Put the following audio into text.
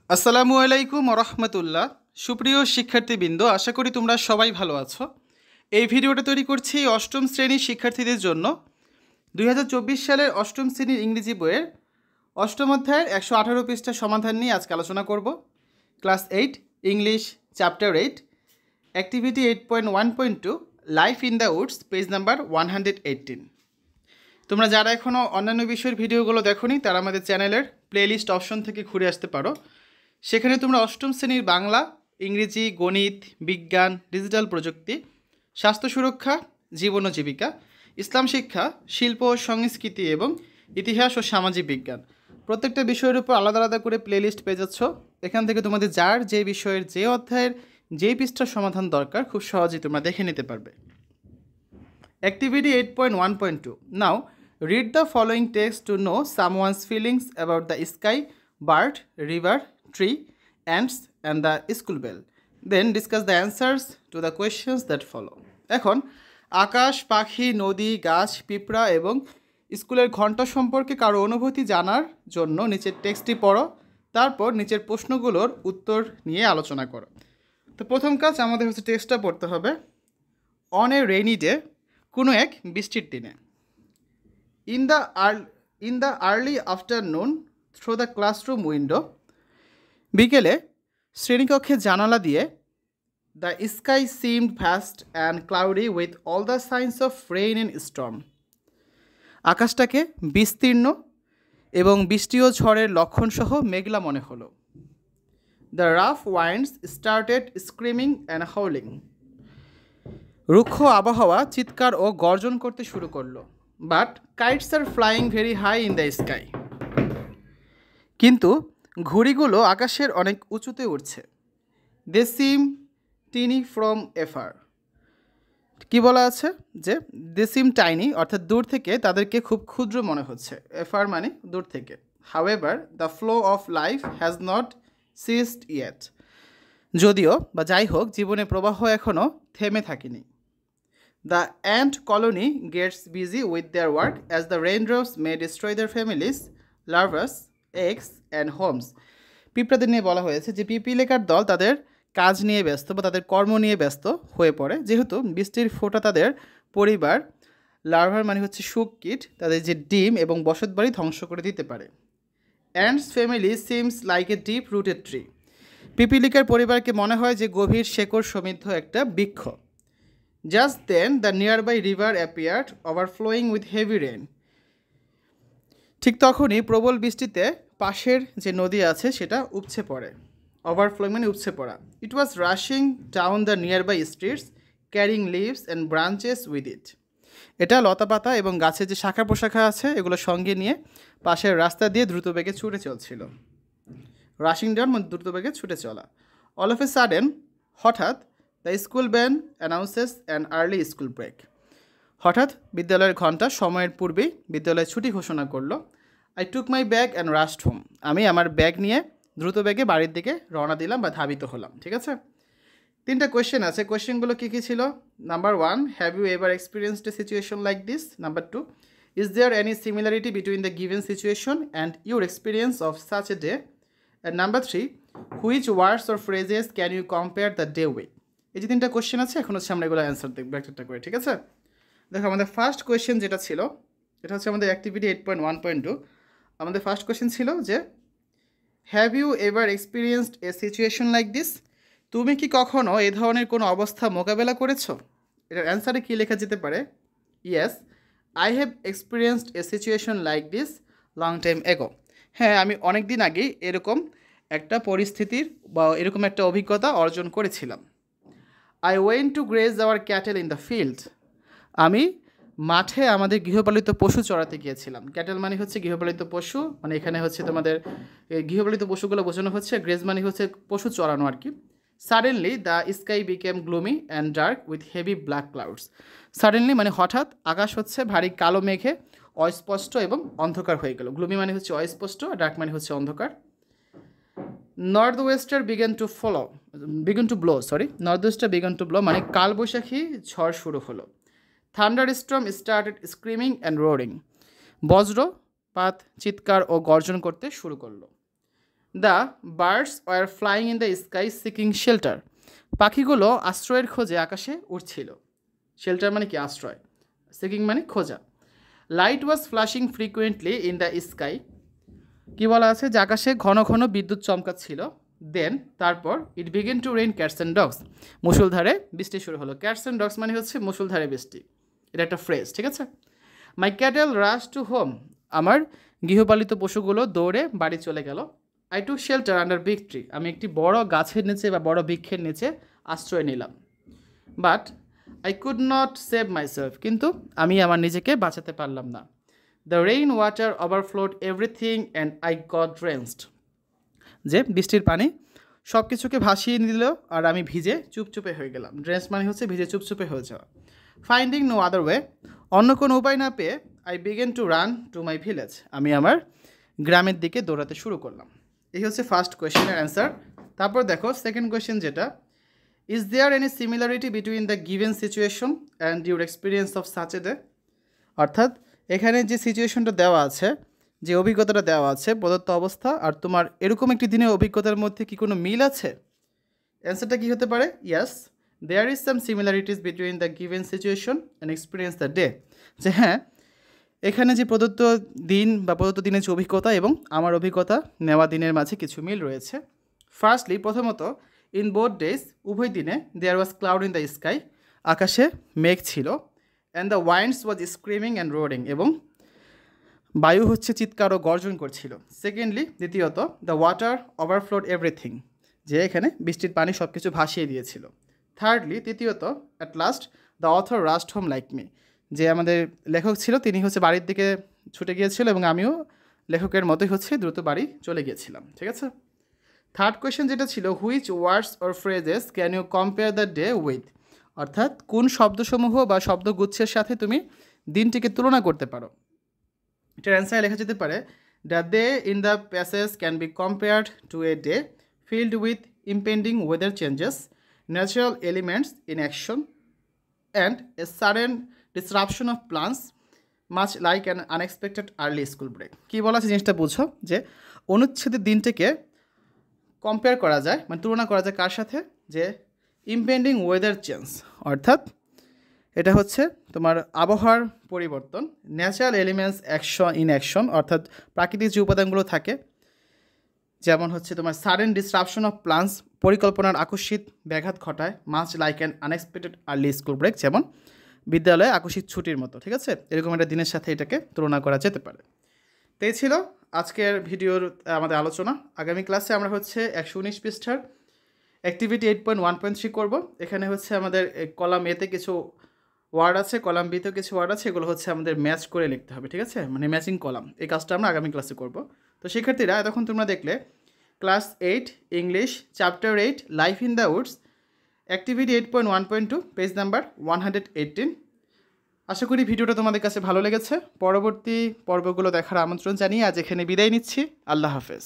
আসসালামু আলাইকুম রহমতুল্লাহ। সুপ্রিয় শিক্ষার্থীবৃন্দ, আশা করি তোমরা সবাই ভালো আছো। এই ভিডিওটা তৈরি করছি অষ্টম শ্রেণীর শিক্ষার্থীদের জন্য। 2024 সালের অষ্টম শ্রেণীর ইংরেজি বইয়ের অষ্টম অধ্যায়ের 118 পৃষ্ঠার সমাধান নিয়ে আজকে আলোচনা করব। Class 8 English chapter 8 activity 8.1.2 life in the Woods, page number 118। তোমরা যারা এখনও অন্যান্য বিষয়ের ভিডিওগুলো দেখোনি তারা আমাদের চ্যানেলের প্লেলিস্ট অপশন থেকে ঘুরে আসতে পারো। সেখানে তোমরা অষ্টম শ্রেণীর বাংলা, ইংরেজি, গণিত, বিজ্ঞান, ডিজিটাল প্রযুক্তি, স্বাস্থ্য সুরক্ষা, জীবন ও জীবিকা, ইসলাম শিক্ষা, শিল্প ও সংস্কৃতি এবং ইতিহাস ও সামাজিক বিজ্ঞান প্রত্যেকটা বিষয়ের উপর আলাদা আলাদা করে প্লেলিস্ট পেয়ে যাচ্ছ। এখান থেকে তোমাদের যার যে বিষয়ের যে অধ্যায়ের যেই পৃষ্ঠার সমাধান দরকার খুব সহজেই তোমরা দেখে নিতে পারবে। Activity 8.1.2. Now, read the following text to know someone's feelings about the sky, bird, river, tree, ants, and the school bell. Then discuss the answers to the questions that follow. এখন আকাশ, পাখি, নদী, গাছ, পিঁপড়া এবং স্কুলের ঘন্টা সম্পর্কে কারো অনুভূতি জানার জন্য নিচের টেক্সটটি পড়ো, তারপর নিচের প্রশ্নগুলোর উত্তর নিয়ে আলোচনা করো। তো প্রথম কাজ আমাদের হচ্ছে টেক্সটটা পড়তে হবে। অন এ রেইনি ডে, কোনো এক বৃষ্টির দিনে। In the early afternoon through the classroom window, বিকেলে শ্রেণীকক্ষের জানালা দিয়ে। The sky seemed vast and cloudy with all the signs of rain and storm, আকাশটাকে বিস্তীর্ণ এবং বৃষ্টি ও ঝড়ের লক্ষণসহ মেঘলা মনে হলো। The rough winds started screaming and howling, রুক্ষ আবহাওয়া চিৎকার ও গর্জন করতে শুরু করলো। But kites are flying very high in the sky, কিন্তু ঘুড়িগুলো আকাশের অনেক উঁচুতে উঠছে। দে সিম টিনি ফ্রম এফার, কি বলা আছে যে দে সিম টাইনি অর্থাৎ দূর থেকে তাদেরকে খুব ক্ষুদ্র মনে হচ্ছে। এফার মানে দূর থেকে। However the flow of life has not cyst yet, যদিও বা যাই হোক জীবনের প্রবাহ এখনও থেমে থাকেনি। The ant colony gets busy with their work as the raindrops may destroy their families, larvae, eggs and homes. পিঁপড়াদের নিয়ে বলা হয়েছে যে পিপিলিকার দল তাদের কাজ নিয়ে ব্যস্ত বা তাদের কর্ম নিয়ে ব্যস্ত হয়ে পড়ে, যেহেতু বৃষ্টির ফোঁটা তাদের পরিবার, লার্ভার মানে হচ্ছে শুক কীট, তাদের যে ডিম এবং বসতবাড়ি ধ্বংস করে দিতে পারে। Ant's family seems like a deep rooted tree, পিপিলিকার পরিবারকে মনে হয় যে গভীর শেকড় সমৃদ্ধ একটা বৃক্ষ। Just then, the nearby river appeared, overflowing with heavy rain. ঠিক তখনই প্রবল বৃষ্টিতে পাশের যে নদী আছে সেটা উপচে পড়ে। ওভারফ্লোয়িং মানে উপচে পড়া। It was rushing down the nearby streets, carrying leaves and branches with it. এটা লতাপাতা এবং গাছের যে শাখা প্রশাখা আছে এগুলো সঙ্গে নিয়ে পাশের রাস্তা দিয়ে দ্রুত বেগে ছুটে চলছিল। রাশিং ডাউন মানে দ্রুত বেগে ছুটে চলা। অল অফ এ সাডেন, হঠাৎ, the school ban announces an early school break, হঠাৎ বিদ্যালয়ের ঘণ্টা সময়ের পূর্বেই বিদ্যালয়ের ছুটি ঘোষণা করলো। I took my bag and rushed home, আমি আমার ব্যাগ নিয়ে দ্রুত বেগে বাড়ির দিকে রওনা দিলাম বা ধাবিত হলাম। ঠিক আছে, তিনটা কোয়েশ্চেন আছে। কোয়েশ্চেনগুলো কী কী ছিল? Number 1, have you ever experienced a situation like this? Number 2, is there any similarity between the given situation and your experience of such a day? And number 3, which words or phrases can you compare the day with? এই যে তিনটা question আছে, এখন হচ্ছে আমরা এগুলো answer দেখবো একটা করে। ঠিক আছে, দেখো আমাদের ফার্স্ট কোয়েশ্চেন যেটা ছিল এটা হচ্ছে আমাদের অ্যাক্টিভিটি 8.1.2। আমাদের ফার্স্ট কোয়েশ্চেন ছিল যে have you ever experienced a situation like this? তুমি কি কখনো এ ধরনের কোনো অবস্থা মোকাবেলা করেছো? এটার অ্যান্সারে কী লেখা যেতে পারে? Yes, I have experienced a situation like this long time এগো। হ্যাঁ, আমি অনেক দিন আগেই এরকম একটা পরিস্থিতির বা এরকম একটা অভিজ্ঞতা অর্জন করেছিলাম। I went to graze our cattle in the field. আমি মাঠে আমাদের গৃহপালিত পশু চড়াতে গিয়েছিলাম। ক্যাটেল মানে হচ্ছে গৃহপালিত পশু, মানে এখানে হচ্ছে তোমাদের গৃহপালিত পশুগুলো বোঝানো হচ্ছে। গ্রেজ মানে হচ্ছে পশু চড়ানো আর কি। Suddenly the sky became gloomy and dark with heavy black clouds. Suddenly মানে হঠাৎ আকাশ হচ্ছে ভারী কালো মেঘে অস্পষ্ট এবং অন্ধকার হয়ে গেল। গ্লুমি মানে হচ্ছে অস্পষ্ট, ডার্ক মানে হচ্ছে অন্ধকার। নর্থওয়েস্টার বিগান টু ব্লো মানে কালবৈশাখী ঝড় শুরু হলো। Thunder storm started screaming and roaring, বজ্রপাত চিৎকার ও গর্জন করতে শুরু করলো। The birds were flying in the sky seeking shelter. পাখিগুলো আশ্রয়ের খোঁজে আকাশে উড়ছিল। শেল্টার মানে কি? আশ্রয়। সিকিং মানে খোঁজা। Light was flashing frequently in the sky. কী বলা আছে? যে আকাশে ঘন ঘন বিদ্যুৎ চমকাচ্ছিল। দেন তারপর it began to rain cats and dogs. মুষলধারে বৃষ্টি শুরু হলো। ক্যাটস অ্যান্ড ডগস মানে হচ্ছে মুষলধারে বৃষ্টি। এটা একটা ফ্রেজ, ঠিক আছে? My cattle rush to home. আমার গৃহপালিত পশুগুলো দৌড়ে বাড়ি চলে গেল। I to shelter under big tree. আমি একটি বড় গাছের নিচে বা বড় বৃক্ষের নিচে আশ্রয় নিলাম। But I could not save myself. কিন্তু আমি আমার নিজেকে বাঁচাতে পারলাম না। The rain water overflowed everything and I got drenched. যে বৃষ্টির পানি সব কিছুকে ভাসিয়ে নিল আর আমি ভিজে চুপচুপে হয়ে গেলাম। ড্রেন্স মানে হচ্ছে ভিজে চুপচুপে হয়ে যাওয়া। Finding no other way. অন্য কোনো উপায় না পেয়ে I began to run to my village. আমি আমার গ্রামের দিকে দৌড়াতে শুরু করলাম। এই হচ্ছে ফার্স্ট কোয়েশ্চেনের অ্যান্সার। তারপর দেখো সেকেন্ড কোয়েশ্চেন যেটা, is there any similarity between the given situation and your experience of such a day. অর্থাৎ এখানে যে সিচুয়েশনটা দেওয়া আছে, যে অভিজ্ঞতাটা দেওয়া আছে প্রদত্ত অবস্থা আর তোমার এরকম একটি দিনের অভিজ্ঞতার মধ্যে কি কোনো মিল আছে? অ্যান্সারটা কী হতে পারে? Yes, there is some similarities between the given situation and experience the day. যে হ্যাঁ, এখানে যে প্রদত্ত দিন বা প্রদত্ত দিনের যে অভিজ্ঞতা এবং আমার অভিজ্ঞতা নেওয়া দিনের মাঝে কিছু মিল রয়েছে। ফার্স্টলি, প্রথমত, ইন বোথ ডেজ, উভয় দিনে, there was cloud in the sky, আকাশে মেঘ ছিল, and the winds was screaming and রোডিং, এবং বায়ু হচ্ছে চিৎকার ও গর্জন করছিল। সেকেন্ডলি, দ্বিতীয়ত, দ্য ওয়াটার ওভারফ্লোড এভরিথিং, যে এখানে বৃষ্টির পানি সব কিছু ভাসিয়ে দিয়েছিল। থার্ডলি, তৃতীয়ত, at last the author rushed home like me, যে আমাদের লেখক ছিল তিনি হচ্ছে বাড়ির দিকে ছুটে গিয়েছিল এবং আমিও লেখকের মতোই হচ্ছে দ্রুত বাড়ি চলে গিয়েছিলাম। ঠিক আছে? থার্ড কোয়েশ্চেন যেটা ছিল, which words or phrases can you compare the day with, অর্থাৎ কোন শব্দসমূহ বা শব্দগুচ্ছের সাথে তুমি দিনটিকে তুলনা করতে পারো। এটার অ্যান্সারে লেখা যেতে পারে, the day in the passage can be compared to a day filled with impending weather changes, natural elements in action and a sudden disruption of plans much like an unexpected early school break. কী বলা আছে জিনিসটা বুঝো, যে অনুচ্ছেদের দিনটিকে compare করা যায়, মানে তুলনা করা যায় কার সাথে? যে ইম্পেন্ডিং ওয়েদার চেঞ্জ, অর্থাৎ এটা হচ্ছে তোমার আবহাওয়ার পরিবর্তন, ন্যাচারাল এলিমেন্টস ইন অ্যাকশন, অর্থাৎ প্রাকৃতিক যে উপাদানগুলো থাকে, যেমন হচ্ছে তোমার সাডেন ডিসরাপশন অফ প্লান্স, পরিকল্পনার আকস্মিক ব্যাঘাত ঘটায়, much like an unexpected early school break, যেমন বিদ্যালয়ে আকস্মিক ছুটির মতো। ঠিক আছে? এরকম একটা দিনের সাথে এটাকে তুলনা করা যেতে পারে। তো এই ছিল আজকের ভিডিওর আমাদের আলোচনা। আগামী ক্লাসে আমরা হচ্ছে 119 পৃষ্ঠার অ্যাক্টিভিটি 8.1.3 করব। এখানে হচ্ছে আমাদের কলাম এতে কিছু ওয়ার্ড আছে, কলাম বিতেও কিছু ওয়ার্ড আছে, এগুলো হচ্ছে আমাদের ম্যাচ করে লিখতে হবে। ঠিক আছে? মানে ম্যাচিং কলাম, এই কাজটা আমরা আগামী ক্লাসে করব। তো শিক্ষার্থীরা, এতক্ষণ তোমরা দেখলে class 8 English chapter 8 life in the Woods activity 8.1.2 page number 118। আশা করি ভিডিওটা তোমাদের কাছে ভালো লেগেছে। পরবর্তী পর্বগুলো দেখার আমন্ত্রণ জানিয়ে আজ এখানে বিদায় নিচ্ছি। আল্লাহ হাফেজ।